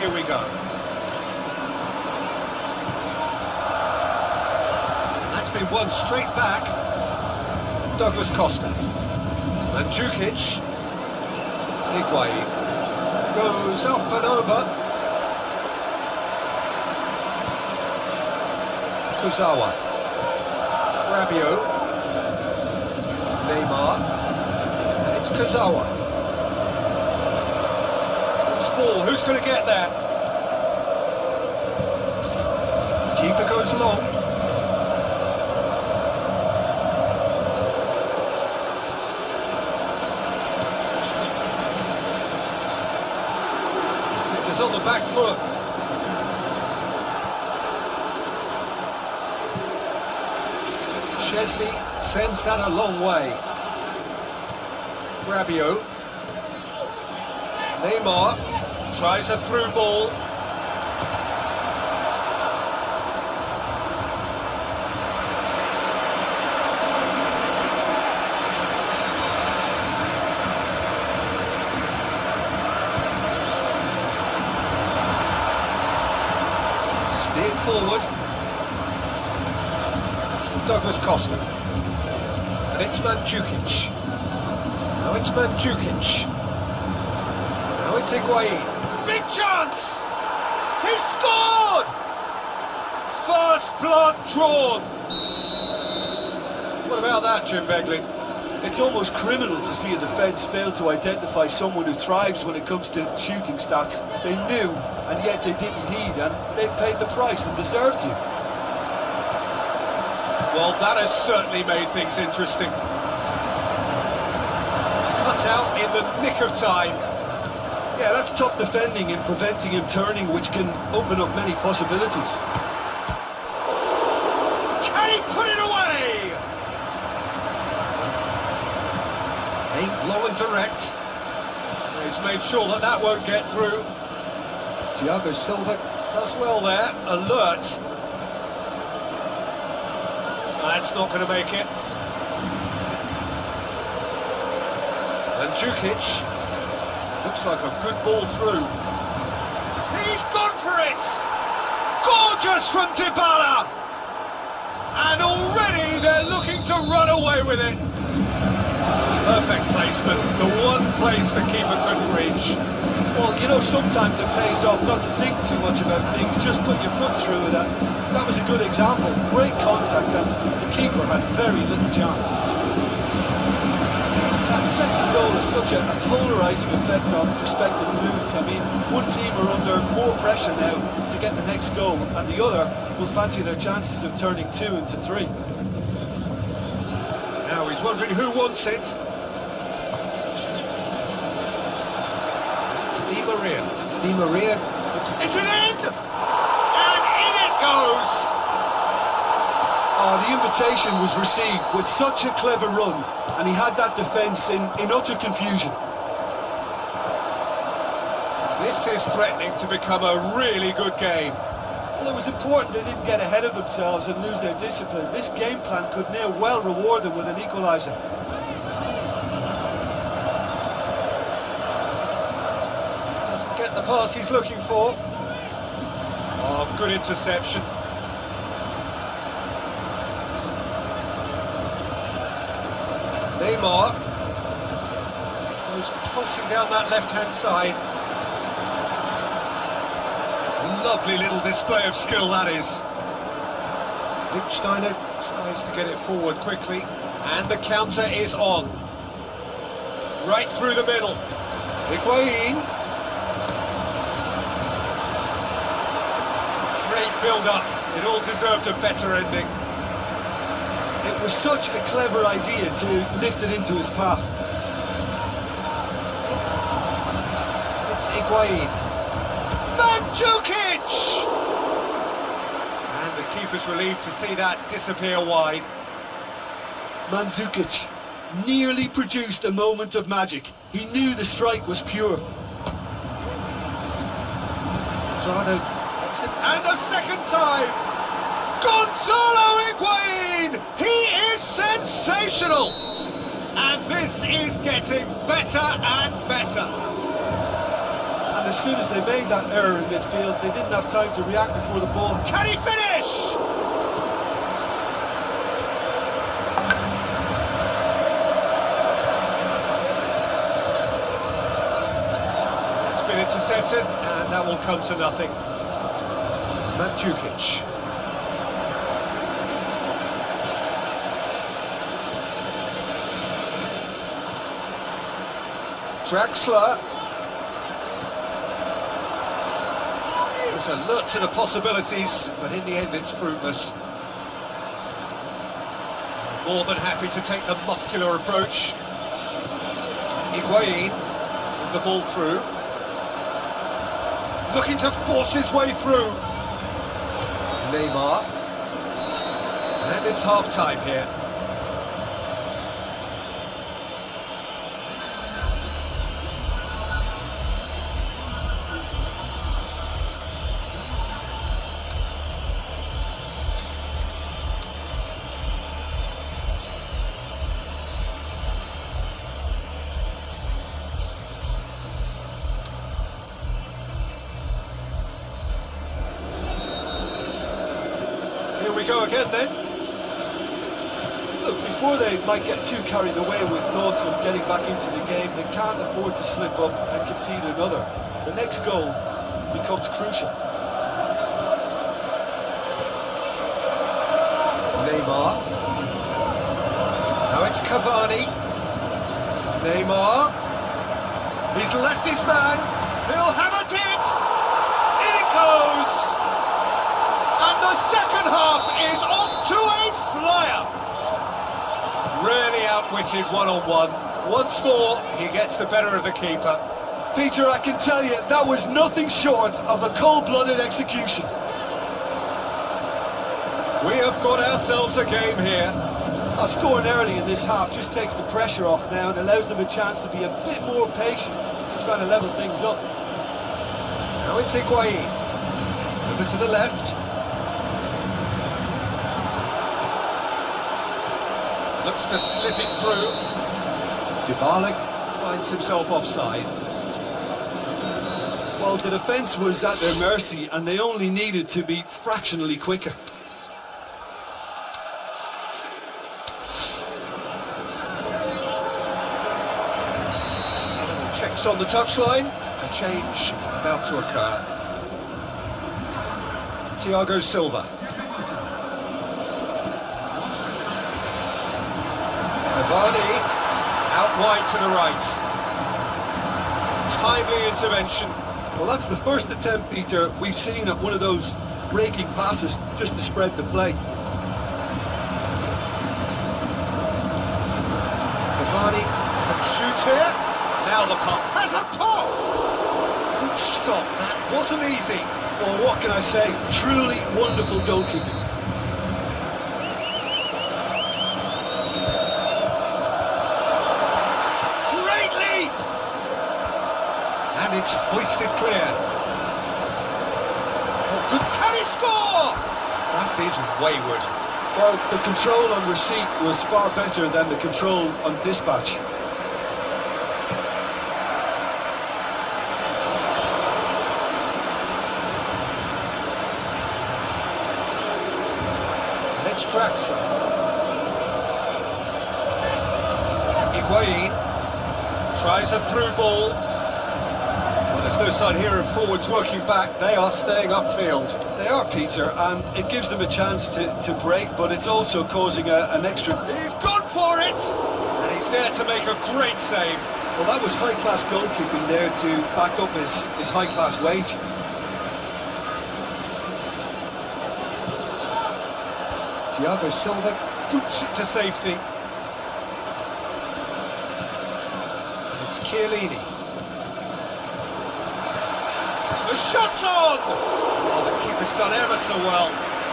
here we go. That's been won straight back. Douglas Costa. Mandzukic. Higuain. Goes up and over. Kurzawa. Rabiot. Neymar. And it's Kurzawa. Loose ball, who's going to get there? Keeper goes long. Fitness on the back foot. Chesney sends that a long way. Rabiot. Neymar tries a through ball. Steered forward. Douglas Costa. And it's Mandzukic. Now it's Mandzukic. Now it's Higuain. Big chance! He scored! First blood drawn. What about that, Jim Begley? It's almost criminal to see a defence fail to identify someone who thrives when it comes to shooting stats. They knew, and yet they didn't heed, and they've paid the price and deserve to. Well, that has certainly made things interesting. Cut out in the nick of time. Yeah, that's top defending and preventing him turning, which can open up many possibilities. Can he put it away? Aimed low and direct. He's made sure that that won't get through. Thiago Silva does well there, alert. That's not going to make it. Mandzukic. Looks like a good ball through. He's gone for it! Gorgeous from Dybala! And already they're looking to run away with it. Perfect placement, the one place the keeper couldn't reach. Well, you know, sometimes it pays off not to think too much about things, just put your foot through it. That was a good example. Great contact, and the keeper had very little chance. That second goal has such a polarising effect on prospective moods. I mean, one team are under more pressure now to get the next goal, and the other will fancy their chances of turning 2 into 3. Now he's wondering who wants it. It's Di Maria. Di Maria. Is it in? And in it goes! Oh, the invitation was received with such a clever run, and he had that defence in utter confusion. This is threatening to become a really good game. Well, it was important they didn't get ahead of themselves and lose their discipline. This game plan could now well reward them with an equaliser. Doesn't get the pass he's looking for. Oh, good interception. Neymar goes pulsing down that left-hand side. Lovely little display of skill, that is. Lichtsteiner tries to get it forward quickly, and the counter is on. Right through the middle. Higuain. Great build-up. It all deserved a better ending. It was such a clever idea to lift it into his path. It's Higuain. Mandzukic! And the keeper's relieved to see that disappear wide. Mandzukic nearly produced a moment of magic. He knew the strike was pure. And a second time! Gonzalo Higuain! He is sensational! And this is getting better and better. And And as soon as they made that error in midfield, they didn't have time to react before the ball. Can he finish? It's been intercepted, and that will come to nothing. Mandzukic. Draxler. There's a look to the possibilities, but in the end it's fruitless. More than happy to take the muscular approach. Higuain with the ball through. Looking to force his way through. Neymar. And it's half-time here. Here we go again then. Look, before they might get too carried away with thoughts of getting back into the game, they can't afford to slip up and concede another. The next goal becomes crucial. Neymar. Now it's Cavani. Neymar. He's left his man. He'll have a dip. In it goes. And the second half is off to a flyer. Really outwitted one-on-one. Once more, he gets the better of the keeper. Peter, I can tell you, that was nothing short of a cold-blooded execution. We have got ourselves a game here. Scoring early in this half just takes the pressure off now and allows them a chance to be a bit more patient in trying to level things up. Now it's Higuain. Over to the left. Looks to slip it through. Dybala finds himself offside. Well, the defence was at their mercy and they only needed to be fractionally quicker. Checks on the touchline. A change about to occur. Thiago Silva. Cavani out wide to the right. Timely intervention. Well, that's the first attempt, Peter, we've seen at one of those breaking passes just to spread the play. Cavani can shoot here. Now the pump has a pop! Good stop, that wasn't easy. Well, what can I say? Truly wonderful goalkeeping. Great leap! And it's hoisted clear. Oh, good, can he score? That is wayward. Well, the control on receipt was far better than the control on dispatch. It's Draxler. Higuain tries a through ball. Well, there's no sign here of forwards working back. They are staying upfield. They are, Peter, and it gives them a chance to break, but it's also causing an extra... He's gone for it! And he's there to make a great save. Well, that was high-class goalkeeping there to back up his high-class wage. Thiago Silva boots it to safety. And it's Chiellini. The shot's on! Oh, the keeper's done ever so well.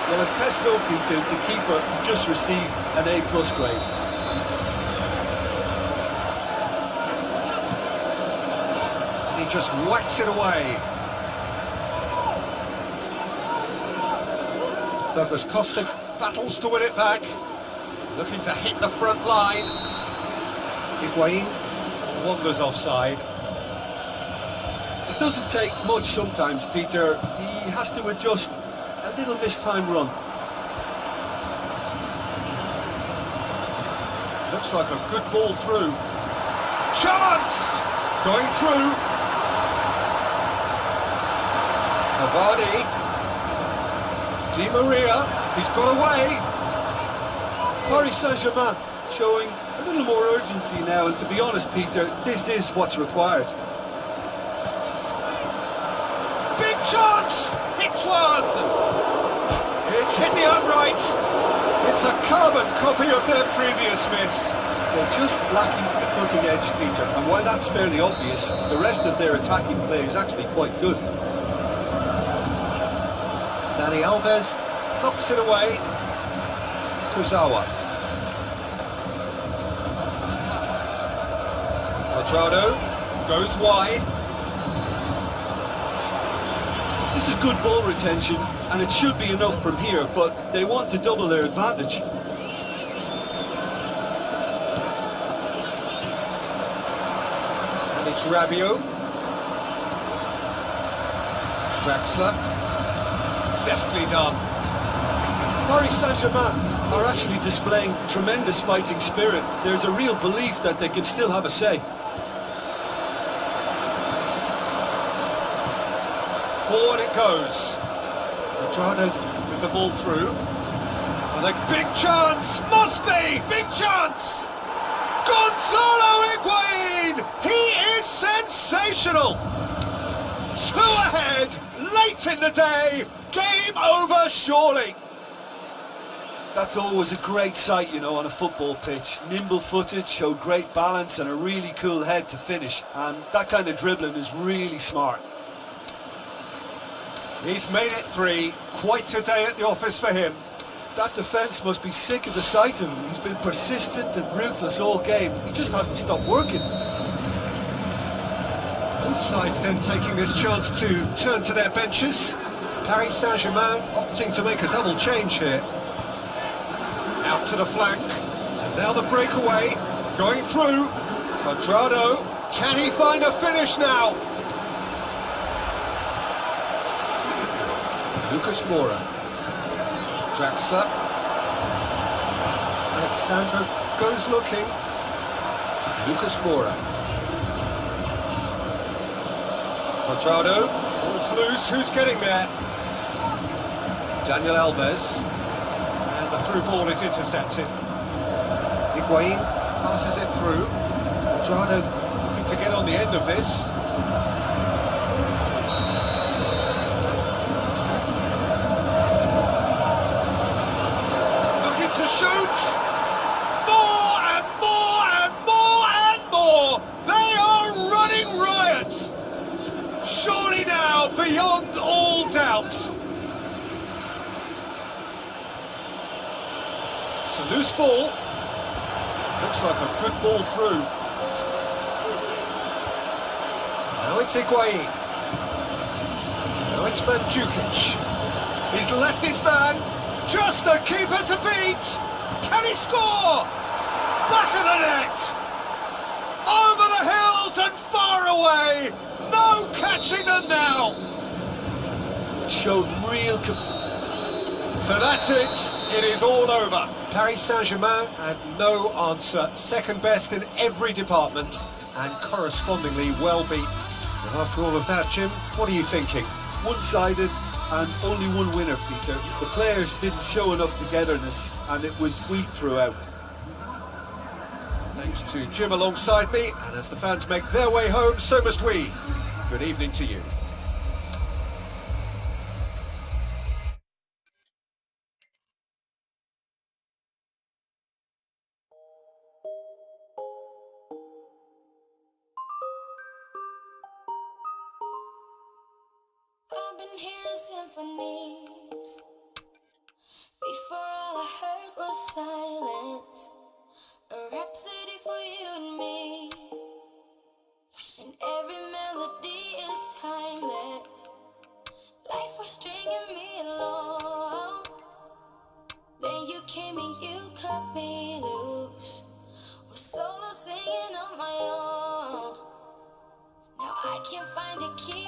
Well, as test goalkeeper, the keeper has just received an A+ grade. And he just whacks it away. Douglas Costa battles to win it back. Looking to hit the front line. Higuain wanders offside. doesn't take much sometimes, Peter. He has to adjust a little mistimed run. Looks like a good ball through. Chance! Going through. Cavani. Di Maria. He's got away. Paris Saint-Germain showing a little more urgency now, and to be honest, Peter, this is what's required. Big chance! Hits one! It's hit the upright. It's a carbon copy of their previous miss. They're just lacking the cutting edge, Peter, and while that's fairly obvious, the rest of their attacking play is actually quite good. Dani Alves knocks it away. Kurzawa. Quadrado goes wide. This is good ball retention, and it should be enough from here, but they want to double their advantage. And it's Rabiot. Draxler. Deftly done. Paris Saint-Germain are actually displaying tremendous fighting spirit. There's a real belief that they can still have a say. Forward it goes. Quadrado with the ball through. And a big chance! Must be! Big chance! Gonzalo Higuain! He is sensational! 2 ahead, late in the day, game over surely. That's always a great sight, you know, on a football pitch. Nimble-footed, showed great balance and a really cool head to finish. And that kind of dribbling is really smart. He's made it 3, quite a day at the office for him. That defence must be sick of the sight of him. He's been persistent and ruthless all game. He just hasn't stopped working. Both sides then taking this chance to turn to their benches. Paris Saint-Germain opting to make a double change here. Out to the flank, and now the breakaway, going through. Quadrado, can he find a finish now? Lucas Moura. Draxler. Alexandro goes looking. Lucas Moura. Quadrado, ball's loose, who's getting there? Daniel Alves. And the through ball is intercepted. Higuain passes it through. Quadrado looking to get on the end of this. Looking to shoot. More and more and more and more. They are running riot. Surely now beyond all doubt. It's a loose ball. Looks like a good ball through. Now it's Higuain. Now it's Mandzukic. He's left his man. Just the keeper to beat. Can he score? Back of the net. Over the hills and far away. No catching them now. Showed real... So that's it. It is all over. Paris Saint-Germain had no answer. Second best in every department and correspondingly well beaten. And after all of that, Jim, what are you thinking? One-sided and only one winner, Peter. The players didn't show enough togetherness and it was weak throughout. Thanks to Jim alongside me, and as the fans make their way home, so must we. Good evening to you. I've been hearing symphonies. Before all I heard was silence. A rhapsody for you and me. And every melody is timeless. Life was stringing me along. Then you came and you cut me loose. Was solo singing on my own. Now I can't find the key.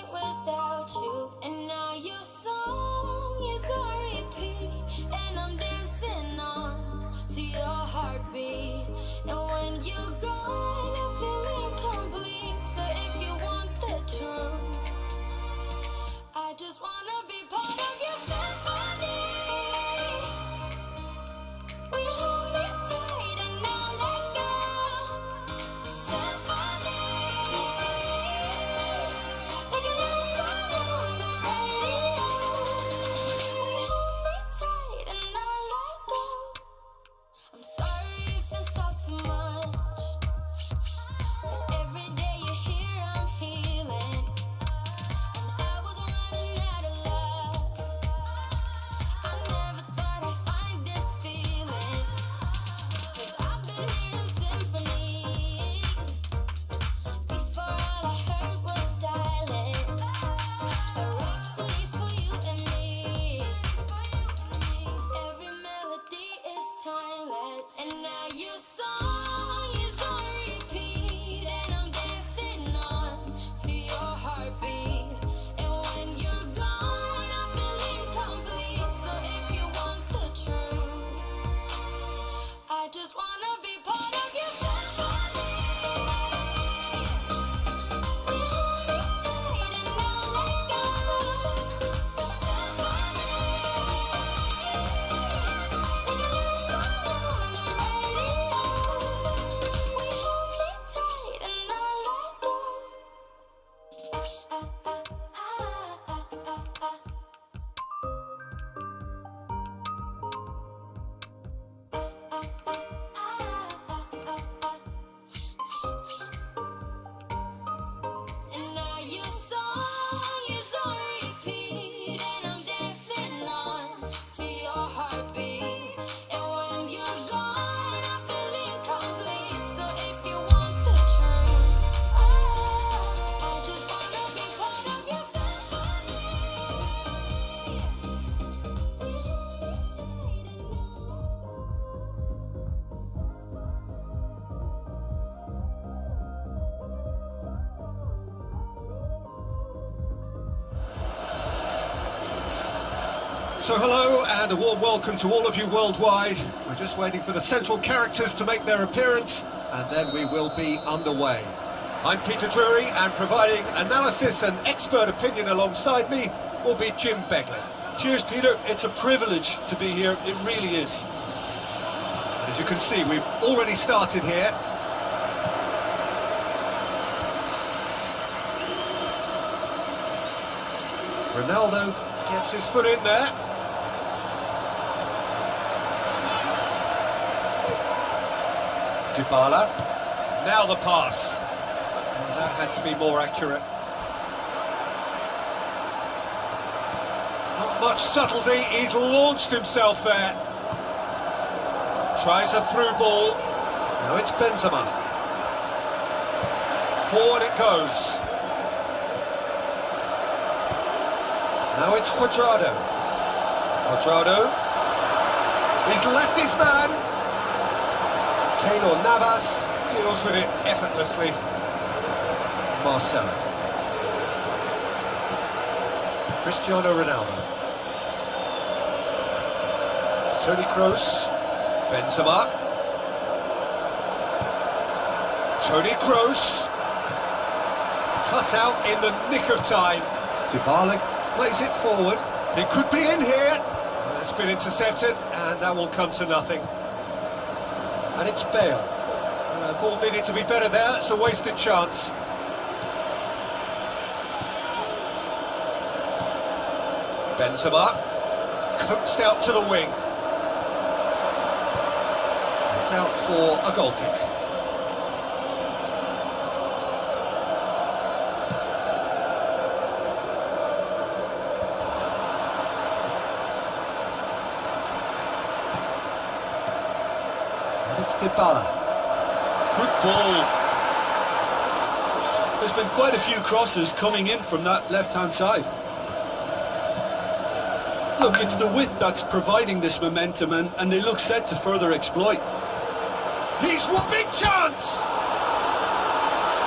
So hello and a warm welcome to all of you worldwide. We're just waiting for the central characters to make their appearance and then we will be underway. I'm Peter Drury and providing analysis and expert opinion alongside me will be Jim Begley. Cheers, Peter. It's a privilege to be here. It really is. As you can see, we've already started here. Ronaldo gets his foot in there. Dybala. Now the pass. And that had to be more accurate. Not much subtlety, he's launched himself there. Tries a through ball. Now it's Benzema. Forward it goes. Now it's Cuadrado. Cuadrado. He's left his man. Keylor Navas deals with it effortlessly. Marcelo. Cristiano Ronaldo. Toni Kroos. Benzema. Toni Kroos. Cut out in the nick of time. Dybala plays it forward. It could be in here. It's been intercepted and that will come to nothing. And it's Bale. The ball needed to be better there. It's a wasted chance. Benzema. Coaxed out to the wing. It's out for a goal kick. And it's Dybala. Good ball. There's been quite a few crosses coming in from that left-hand side. Look, it's the width that's providing this momentum and they look set to further exploit. He's one big chance!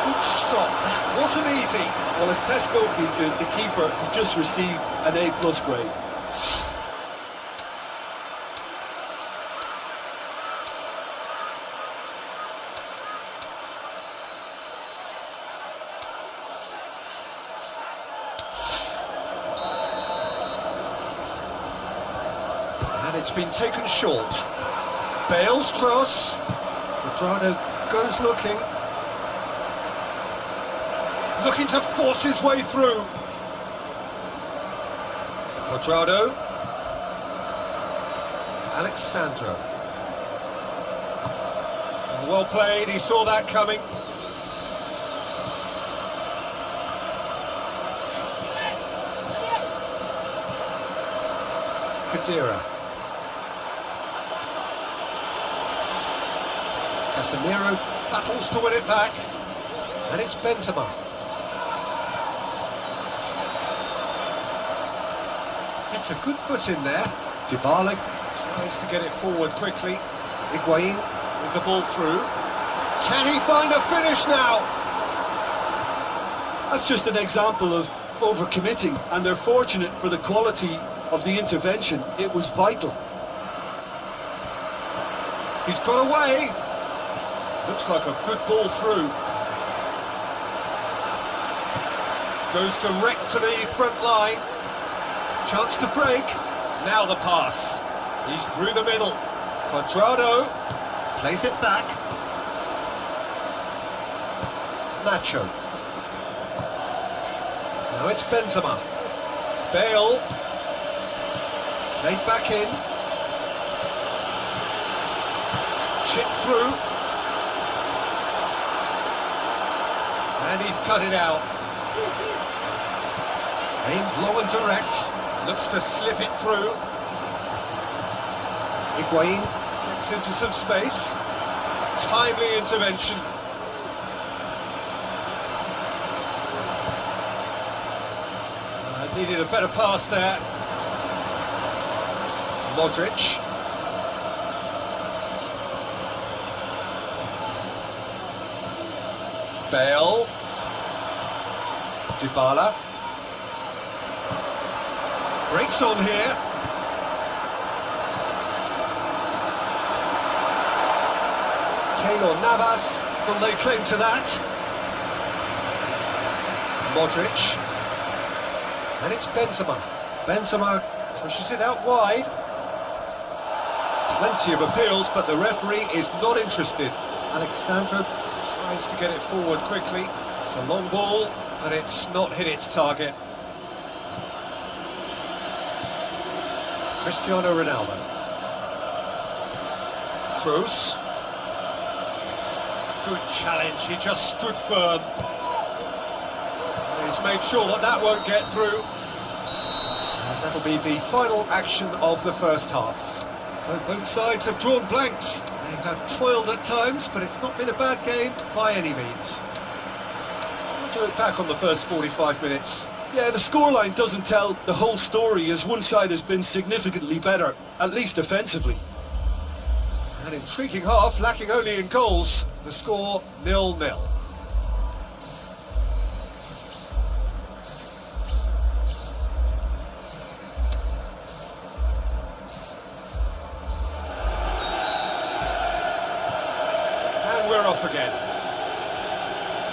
Good stop, that wasn't easy. Well, as Tesco Peter, the keeper, has just received an A+ grade. And it's been taken short. Bale's cross. Cuadrado goes looking. Looking to force his way through. Cuadrado. Alexandro. Well played, he saw that coming. Kadira. Casemiro battles to win it back, and it's Benzema. It's a good foot in there. Dybala tries to get it forward quickly. Higuain with the ball through. Can he find a finish now? That's just an example of overcommitting, and they're fortunate for the quality of the intervention. It was vital. He's got away. Looks like a good ball through. Goes direct to the front line. Chance to break. Now the pass. He's through the middle. Cuadrado plays it back. Nacho. Now it's Benzema. Bale. Played back in. Chip through. And he's cut it out. Aimed low and direct. Looks to slip it through. Higuain gets into some space. Timely intervention. Needed a better pass there. Modric. Bale. Dybala. Breaks on here. or Navas, will lay claim to that. Modric. And it's Benzema. Benzema pushes it out wide. Plenty of appeals, but the referee is not interested. Alexandro tries to get it forward quickly. It's a long ball, but it's not hit its target. Cristiano Ronaldo. Kroos. Good challenge, he just stood firm. He's made sure that that won't get through. And that'll be the final action of the first half. So both sides have drawn blanks. They have toiled at times, but it's not been a bad game by any means. What do you look back on the first 45 minutes? Yeah, the scoreline doesn't tell the whole story, as one side has been significantly better, at least offensively. An intriguing half, lacking only in goals. The score 0-0. And we're off again.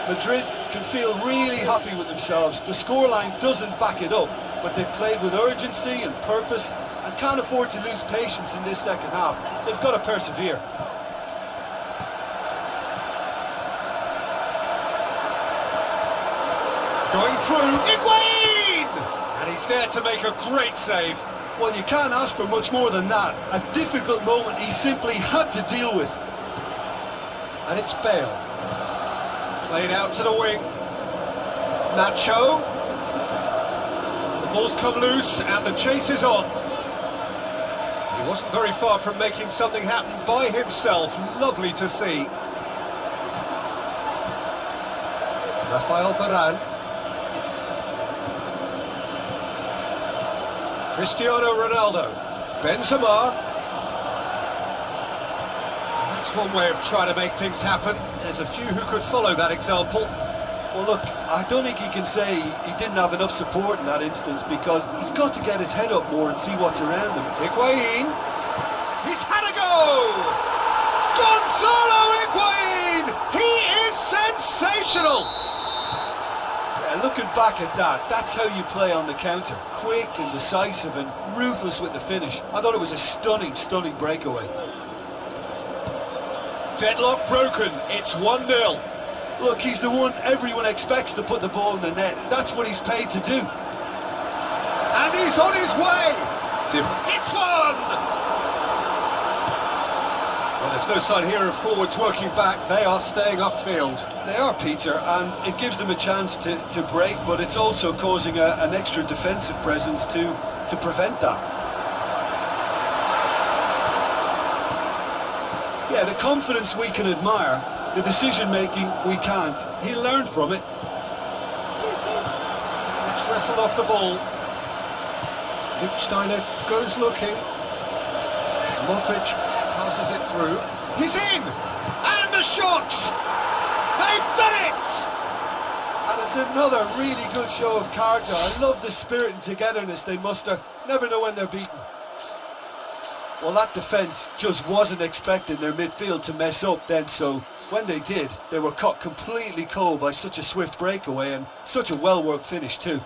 Madrid can feel really happy with themselves. The scoreline doesn't back it up, but they've played with urgency and purpose and can't afford to lose patience in this second half. They've got to persevere. Going through, Higuain! And he's there to make a great save. Well, you can't ask for much more than that. A difficult moment he simply had to deal with. And it's Bale. Played out to the wing. Nacho. The ball's come loose and the chase is on. He wasn't very far from making something happen by himself. Lovely to see. Rafael Varane. Cristiano Ronaldo. Benzema. That's one way of trying to make things happen. There's a few who could follow that example. Well, look, I don't think he can say he didn't have enough support in that instance, because he's got to get his head up more and see what's around him. Higuain. He's had a go! Gonzalo Higuain! He is sensational! Yeah, looking back at that, that's how you play on the counter. Quick and decisive and ruthless with the finish. I thought it was a stunning, stunning breakaway. Deadlock broken, it's 1-0. Look, he's the one everyone expects to put the ball in the net. That's what he's paid to do. And he's on his way! It's one! Well, there's no sign here of forwards working back. They are staying upfield. They are, Peter, and it gives them a chance to break, but it's also causing an extra defensive presence to prevent that. Yeah, the confidence we can admire, the decision-making we can't. He learned from it. Let's wrestle off the ball. Lichtsteiner goes looking. Modric passes it through. He's in! And the shot! They've done it! And it's another really good show of character. I love the spirit and togetherness they muster. Never know when they're beaten. Well, that defence just wasn't expecting their midfield to mess up then, so when they did, they were caught completely cold by such a swift breakaway and such a well-worked finish too.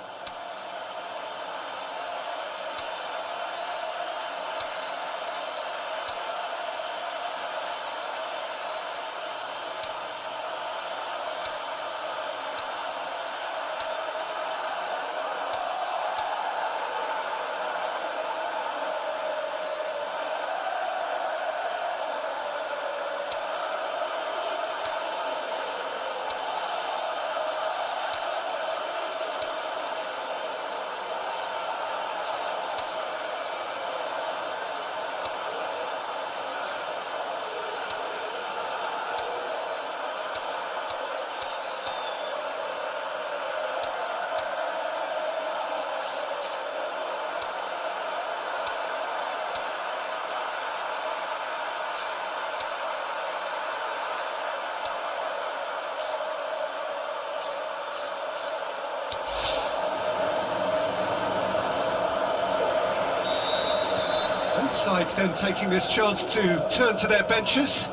Both sides then taking this chance to turn to their benches.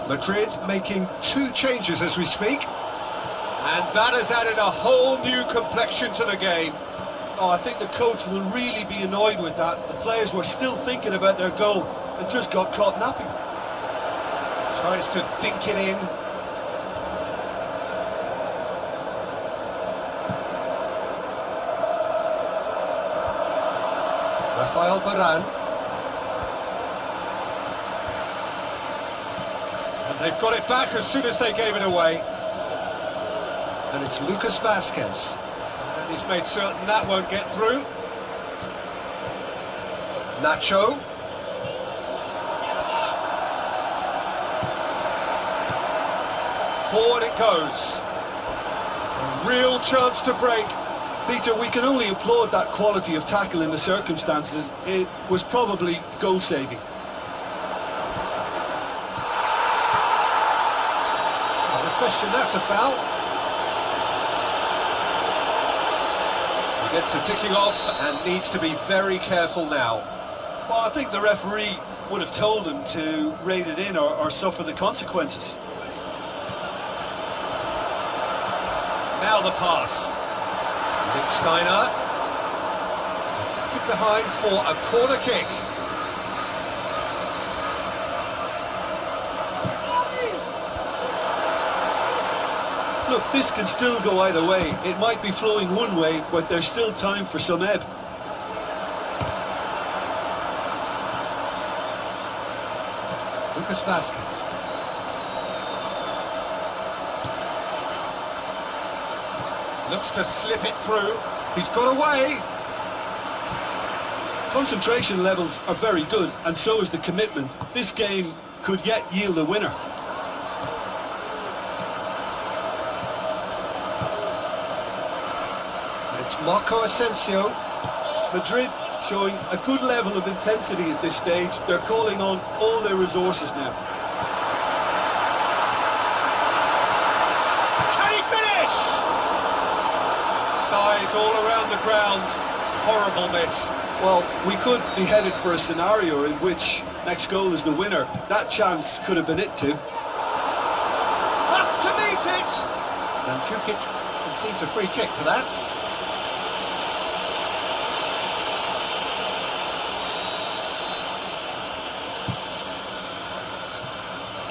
Madrid making 2 changes as we speak. And that has added a whole new complexion to the game. Oh, I think the coach will really be annoyed with that. The players were still thinking about their goal and just got caught napping. Tries to dink it in. Rafael Varane. And they've got it back as soon as they gave it away. And it's Lucas Vazquez. And he's made certain that won't get through. Nacho. Forward it goes. A real chance to break. Peter, we can only applaud that quality of tackle in the circumstances. It was probably goal-saving. No question, that's a foul. He gets a ticking off and needs to be very careful now. Well, I think the referee would have told him to rate it in or suffer the consequences. Now the pass. Lichtsteiner. Deflected behind for a corner kick. Look, this can still go either way. It might be flowing one way, but there's still time for some ebb. Lucas Vazquez. Looks to slip it through. He's got away. Concentration levels are very good, and so is the commitment. This game could yet yield a winner. It's Marco Asensio. Madrid showing a good level of intensity at this stage. They're calling on all their resources now. Can he finish? Size all around the ground. Horrible miss. Well, we could be headed for a scenario in which next goal is the winner. That chance could have been it too. Up to meet it! And Jukic concedes a free kick for that.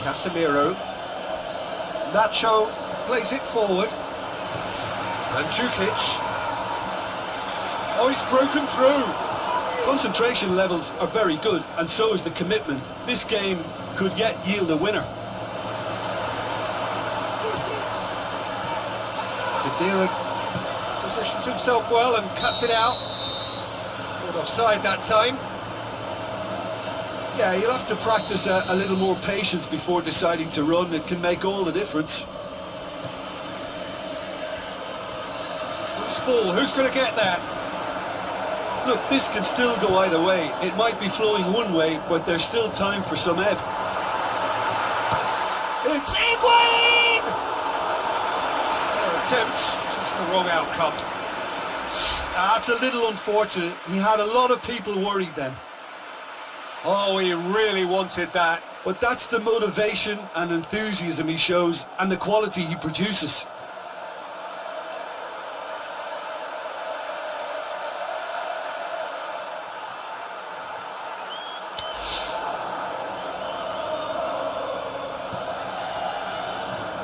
Casemiro. Nacho plays it forward. And Jukic. Oh, he's broken through. Concentration levels are very good, and so is the commitment. This game could yet yield a winner. Khedira positions himself well and cuts it out. Not offside that time. Yeah, you'll have to practice a little more patience before deciding to run. It can make all the difference. Loose ball, who's going to get that? Look, this can still go either way. It might be flowing one way, but there's still time for some ebb. It's Higuain! Their attempt, just the wrong outcome. That's a little unfortunate. He had a lot of people worried then. Oh, he really wanted that. But that's the motivation and enthusiasm he shows, and the quality he produces.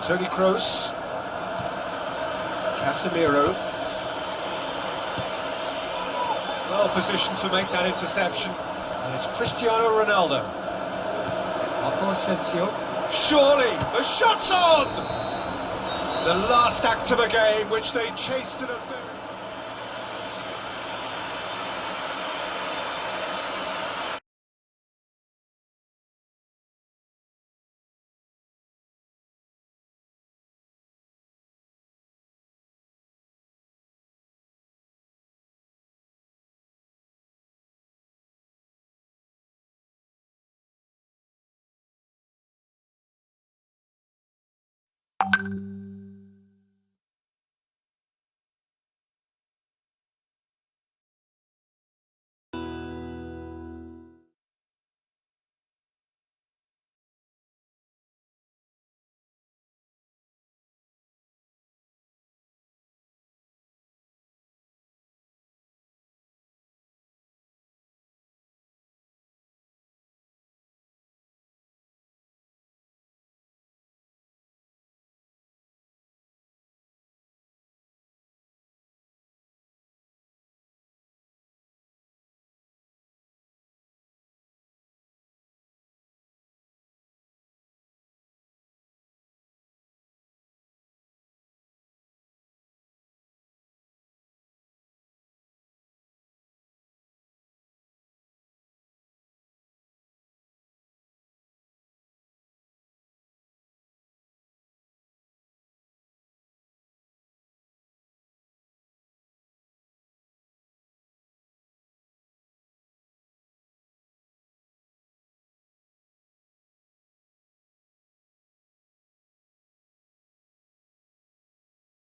Toni Kroos. Casemiro. Well positioned to make that interception. And it's Cristiano Ronaldo. Marco Asensio. Surely, the shot's on! The last act of a game which they chased to the...